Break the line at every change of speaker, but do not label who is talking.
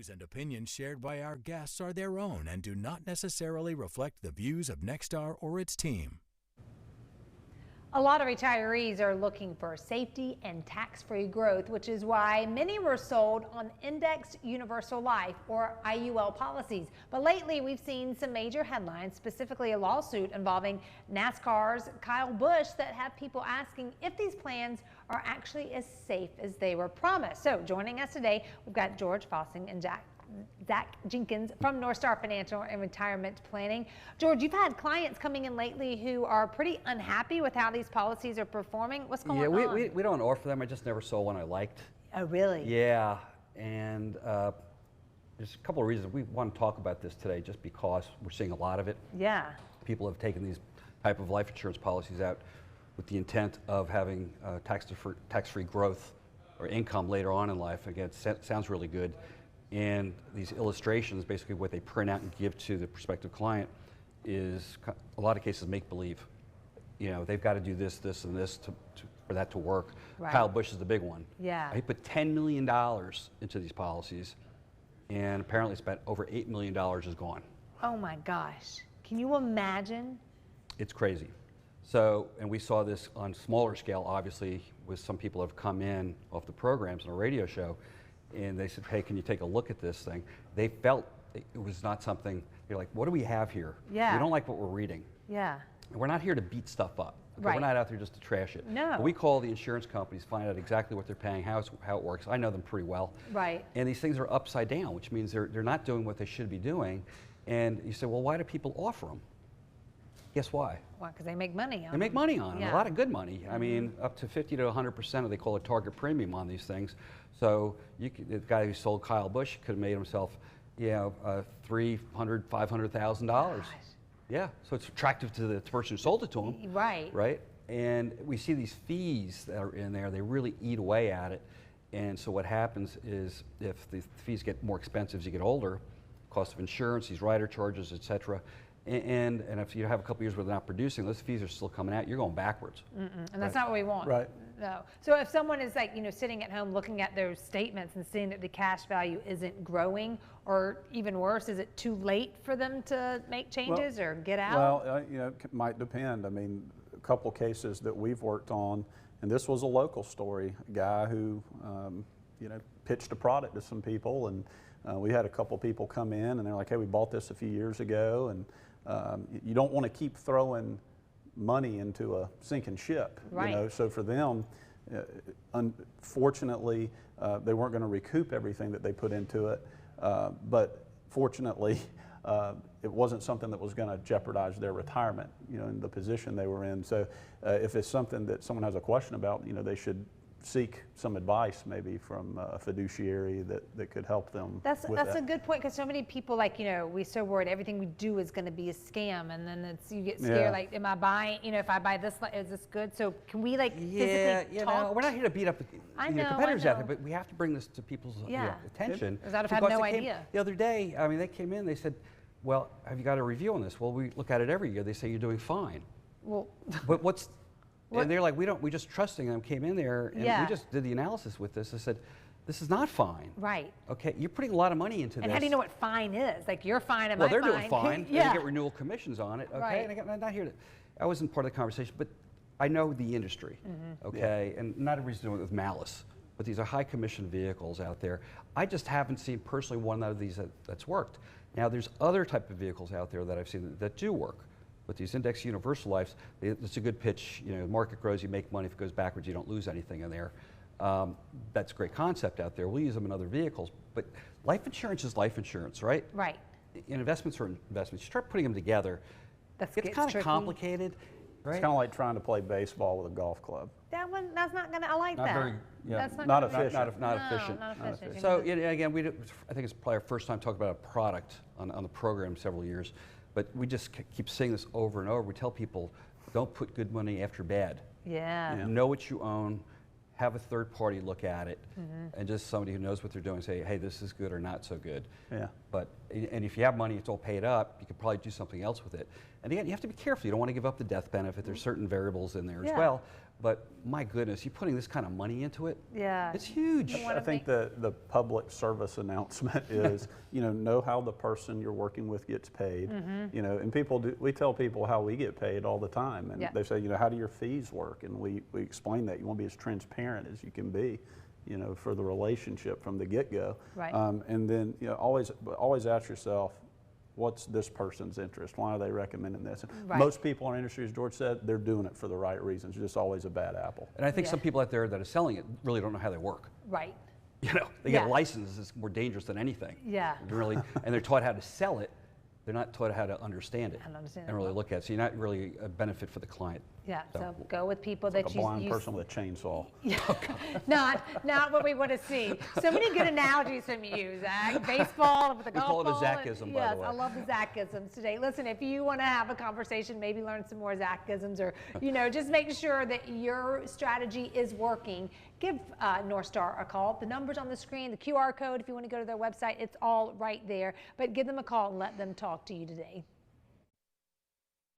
views and opinions shared by our guests are their own and do not necessarily reflect the views of Nexstar or its team.
A lot of retirees are looking for safety and tax-free growth, which is why many were sold on indexed universal life or IUL policies. But lately we've seen some major headlines, specifically a lawsuit involving NASCAR's Kyle Busch, that have people asking if these plans are actually as safe as they were promised. So joining us today, we've got George Fossing and Zach Jenkins from Northstar Financial and Retirement Planning. George, you've had clients coming in lately who are pretty unhappy with how these policies are performing. What's going on?
Yeah, we don't offer them. I just never saw one I liked.
Oh, really?
Yeah, and there's a couple of reasons. We want to talk about this today just because we're seeing a lot of it.
Yeah.
People have taken these type of life insurance policies out with the intent of having tax-free growth or income later on in life. Again, it sounds really good. And these illustrations, basically what they print out and give to the prospective client, is a lot of cases make-believe. You know, they've got to do this, this, and this for that to work.
Right.
Kyle Busch is the big one.
Yeah.
He put $10 million into these policies, and apparently spent over $8 million is gone.
Oh my gosh. Can you imagine?
It's crazy. So, and we saw this on smaller scale, obviously, with some people have come in off the programs on a radio show, and they said, hey, can you take a look at this thing? They felt it was not something, they're like, what do we have here?
Yeah.
We don't like what we're reading.
Yeah.
And we're not here to beat stuff up. Okay?
Right.
We're not out there just to trash it.
No.
But we call the insurance companies, find out exactly what they're paying, how it works. I know them pretty well.
Right.
And these things are upside down, which means they're not doing what they should be doing. And you say, well, why do people offer them? Guess why?
Well, because they make money on them.
They make money on them,
Yeah.
a lot of good money. I mean, up to 50 to 100% of they call it target premium on these things. So the guy who sold Kyle Busch could have made himself, you know, $300,000, $500,000. Yeah, so it's attractive to the person who sold it to him.
Right.
Right. And we see these fees that are in there; they really eat away at it. And so what happens is, if the fees get more expensive as you get older, cost of insurance, these rider charges, etc. And if you have a couple years where they're not producing, those fees are still coming out, you're going backwards.
And that's not what we want.
Right.
No. So if someone is like, you know, sitting at home looking at those statements and seeing that the cash value isn't growing, or even worse, is it too late for them to make changes or get out?
Well, you know, it might depend. I mean, a couple cases that we've worked on, and this was a local story, a guy who, you know, pitched a product to some people, and we had a couple people come in and they're like, hey, we bought this a few years ago, and you don't want to keep throwing money into a sinking ship,
right.
You know. So for them, unfortunately, they weren't going to recoup everything that they put into it, but fortunately, it wasn't something that was going to jeopardize their retirement, you know, in the position they were in. So if it's something that someone has a question about, you know, they should seek some advice maybe from a fiduciary that could help them.
That's a good point, because so many people, like, you know, we're so worried everything we do is going to be a scam, and then you get scared,
Yeah.
like, am I buying, you know, if I buy this, is this good? So can we, like,
Yeah,
physically
you
talk?
know, we're not here to beat up the competitors out there, but we have to bring this to people's attention.
Because I'd have had no idea.
The other day, I mean, they came in, they said, well, have you got a review on this? Well, we look at it every year. They say you're doing fine.
Well,
but and they're like, we just trusting them, came in there, and we just did the analysis with this. I said, this is not fine.
Right.
Okay, you're putting a lot of money into this.
And how do you know what fine is? Like, you're fine, am I fine?
Well, they're doing fine.
Yeah.
And you get renewal commissions on it, okay?
Right.
And I'm not here to, I wasn't part of the conversation, but I know the industry, okay? And not everybody's doing it with malice, but these are high commission vehicles out there. I just haven't seen personally one of these that's worked. Now, there's other type of vehicles out there that I've seen that do work. But these index universal lives, it's a good pitch. You know, the market grows, you make money. If it goes backwards, you don't lose anything in there. That's a great concept out there. We'll use them in other vehicles. But life insurance is life insurance, right?
Right.
And investments are investments. You start putting them together, it's kind of complicated. Right?
It's kind of like trying to play baseball with a golf club.
That's not gonna, I like
not
that.
Very, yeah,
that's
not efficient.
Not efficient.
Not efficient.
So again, I think it's probably our first time talking about a product on the program in several years. But we just keep saying this over and over. We tell people, don't put good money after bad.
Yeah.
Know what you own, have a third party look at it, and just somebody who knows what they're doing say, hey, this is good or not so good.
Yeah.
But, and if you have money, it's all paid up, you could probably do something else with it. And again, you have to be careful. You don't want to give up the death benefit. There's certain variables in there
Yeah.
as well. But my goodness, you're putting this kind of money into it.
Yeah.
It's huge.
I think the public service announcement is, know how the person you're working with gets paid. And we tell people how we get paid all the time. And they say, how do your fees work? And we explain that. You want to be as transparent as you can be, for the relationship from the get-go.
Right.
And then, always ask yourself, what's this person's interest? Why are they recommending this?
Right.
Most people in our industry, as George said, they're doing it for the right reasons. It's just always a bad apple.
And I think some people out there that are selling it really don't know how they work.
Right.
They get a license. It's more dangerous than anything.
Yeah.
Really, and they're taught how to sell it. They're not taught how to understand it and really look at it. So you're not really a benefit for the client.
Yeah, so go with people
Like
that
a blind person with a chainsaw.
not what we want to see. So many good analogies from you, Zach. Baseball with the golf ball.
We call it a Zachism, by the way.
Yes, I love the Zachisms today. Listen, if you want to have a conversation, maybe learn some more Zachisms, or just make sure that your strategy is working, give Northstar a call. The number's on the screen, the QR code. If you want to go to their website, it's all right there. But give them a call and let them talk to you today.